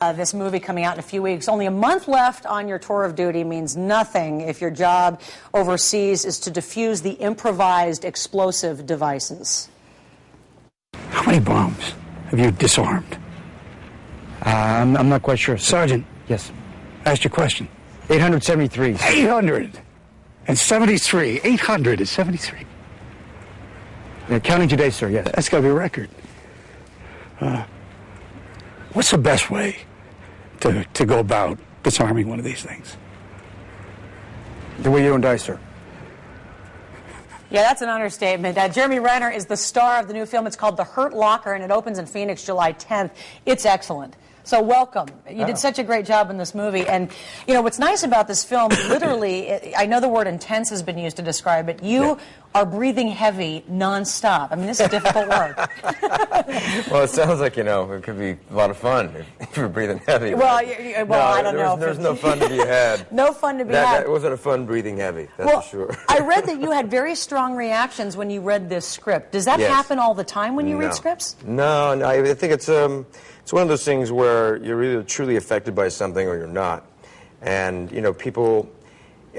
This movie coming out in a few weeks. Only a month left on your tour of duty means nothing if your job overseas is to defuse the improvised explosive devices. How many bombs have you disarmed? I'm not quite sure. Sergeant. Yes. Asked your question. 873. 873. 873. Yeah, counting today, sir, yes. That's got to be a record. What's the best way to go about disarming one of these things? The way you don't die, sir. Yeah, that's an understatement. Jeremy Renner is the star of the new film. It's called The Hurt Locker, and it opens in Phoenix July 10th. It's excellent. So welcome. You did such a great job in this movie. And, you know, what's nice about this film, literally, I know the word intense has been used to describe it. You are breathing heavy nonstop. I mean, this is difficult work. Well, it sounds like, you know, it could be a lot of fun if you're breathing heavy. Well, I don't know. There's no fun to be had. No fun to be had. It wasn't a fun breathing heavy, that's for sure. I read that you had very strong reactions when you read this script. Does that happen all the time when you read scripts? No, I think it's one of those things where you're either truly affected by something or you're not. And, you know, people,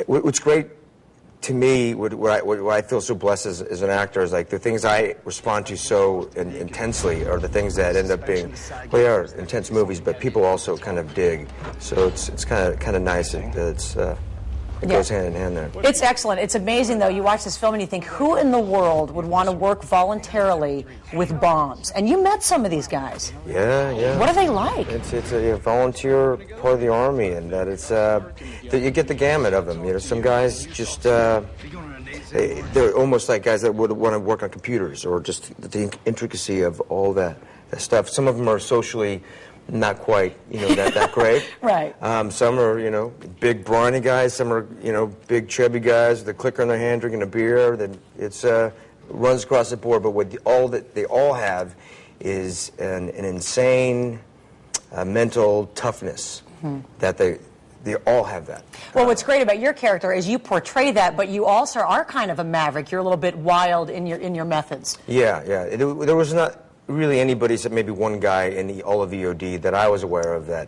what's great to me, what I feel so blessed as an actor is like the things I respond to so intensely are the things that end up being, well, they are intense movies, but people also kind of dig. So it's kind of nice that it goes hand in hand there. It's excellent. It's amazing, though. You watch this film and you think, who in the world would want to work voluntarily with bombs? And you met some of these guys. Yeah. What are they like? It's a volunteer part of the Army, and that it's that you get the gamut of them. You know, some guys just they're almost like guys that would want to work on computers or just the intricacy of all that stuff. Some of them are socially not quite, you know, that great. Right. Some are, you know, big brawny guys. Some are, you know, big chubby guys with a clicker in their hand drinking a beer. That it's runs across the board. But what they all have is an insane mental toughness that they all have that. Well, what's great about your character is you portray that, but you also are kind of a maverick. You're a little bit wild in your methods. Yeah. There was not really anybody except maybe one guy in all of EOD that I was aware of that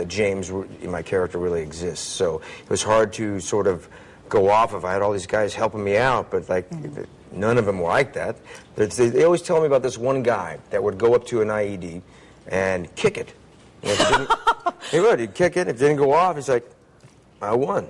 James, my character, really exists. So it was hard to sort of go off of. I had all these guys helping me out, but like none of them were like that. They always tell me about this one guy that would go up to an IED and kick it. And if it didn't, he would. He'd kick it. If it didn't go off, he's like, I won.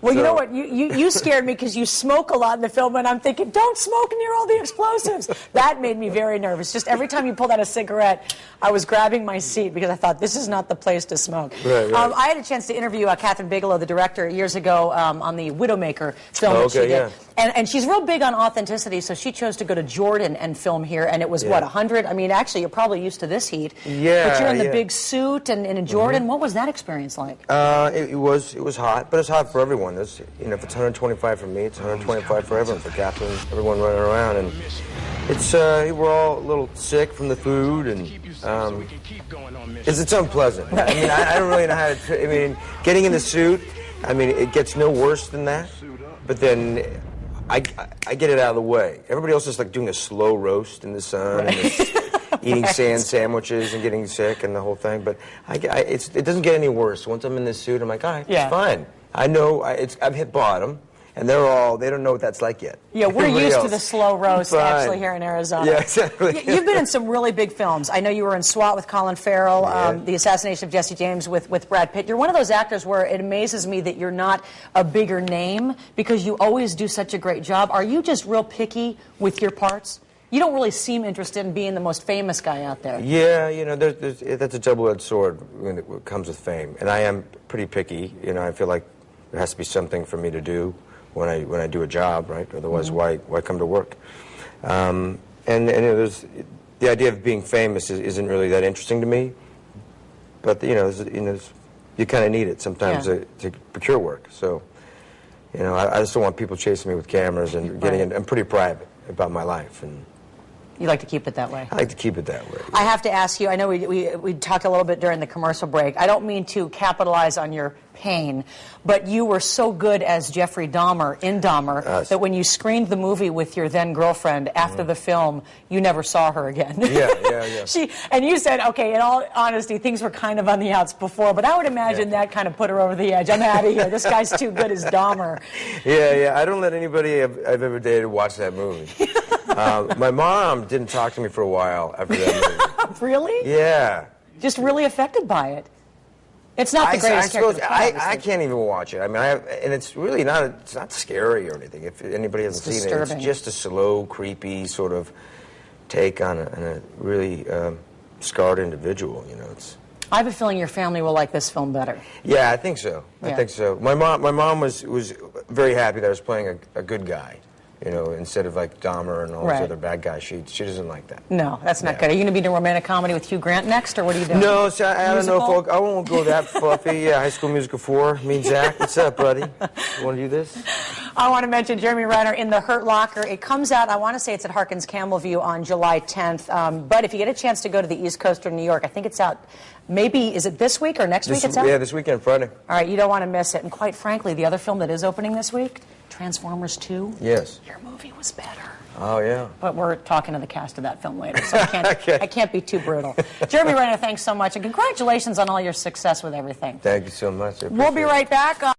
Well, you know what? You scared me because you smoke a lot in the film, and I'm thinking, don't smoke near all the explosives. That made me very nervous. Just every time you pulled out a cigarette, I was grabbing my seat because I thought, this is not the place to smoke. Right. I had a chance to interview Catherine Bigelow, the director, years ago on the Widowmaker film that she did. Yeah. And she's real big on authenticity, so she chose to go to Jordan and film here, and it was, what, 100? I mean, actually, you're probably used to this heat. Yeah. But you're in the big suit and in Jordan. What was that experience like? It was hot, but it's hot for everyone. It's, you know, if it's 125 for me, it's 125 for everyone, for Catherine, everyone running around, and it's we're all a little sick from the food, and it's unpleasant. I mean, I don't really know how to. I mean, getting in the suit, I mean, it gets no worse than that, but then I get it out of the way. Everybody else is like doing a slow roast in the sun, and eating sand sandwiches and getting sick and the whole thing, but it doesn't get any worse. Once I'm in this suit, I'm like, all right, it's fine. I know I've hit bottom, and they don't know what that's like yet. Yeah, we're used to the slow roast actually here in Arizona. Yeah, exactly. You've been in some really big films. I know you were in SWAT with Colin Farrell, The Assassination of Jesse James with Brad Pitt. You're one of those actors where it amazes me that you're not a bigger name because you always do such a great job. Are you just real picky with your parts? You don't really seem interested in being the most famous guy out there. Yeah, you know, that's a double-edged sword when it comes with fame, and I am pretty picky. You know, I feel like there has to be something for me to do when I do a job, right? Otherwise, why come to work? And you know, the idea of being famous isn't really that interesting to me. But you know, you kind of need it sometimes to procure work. So, you know, I just don't want people chasing me with cameras and getting. I'm pretty private about my life, and You like to keep it that way? I like to keep it that way. I have to ask you, I know we talked a little bit during the commercial break. I don't mean to capitalize on your pain, but you were so good as Jeffrey Dahmer in Dahmer that when you screened the movie with your then girlfriend after the film, you never saw her again. Yeah. And you said, okay, in all honesty, things were kind of on the outs before, but I would imagine that kind of put her over the edge. I'm out of here. This guy's too good as Dahmer. Yeah. I don't let anybody I've ever dated watch that movie. My mom didn't talk to me for a while after that movie. Really? Yeah. Just really affected by it. It's not the greatest character. I can't even watch it. I mean, and it's really not. It's not scary or anything. If anybody hasn't seen disturbing. it, it's just a slow, creepy sort of take on a really scarred individual. You know, it's. I have a feeling your family will like this film better. Yeah, I think so. Yeah. I think so. My mom was very happy that I was playing a good guy. You know, instead of like Dahmer and all those other bad guys, she doesn't like that. No, that's not good. Are you going to be doing romantic comedy with Hugh Grant next, or what are you doing? No, so I don't know if I won't go that fluffy. Yeah, High School Musical 4. Me and Zach, what's up, buddy? You want to do this? I want to mention Jeremy Renner in The Hurt Locker. It comes out, I want to say it's at Harkins Campbellview on July 10th. But if you get a chance to go to the East Coast or New York, I think it's out. Maybe, is it this week or next week it's out? Yeah, this weekend, Friday. All right, you don't want to miss it. And quite frankly, the other film that is opening this week, Transformers 2. Yes. Your movie was better. Oh, yeah. But we're talking to the cast of that film later, so I can't be too brutal. Jeremy Renner, thanks so much, and congratulations on all your success with everything. Thank you so much. We'll be right back.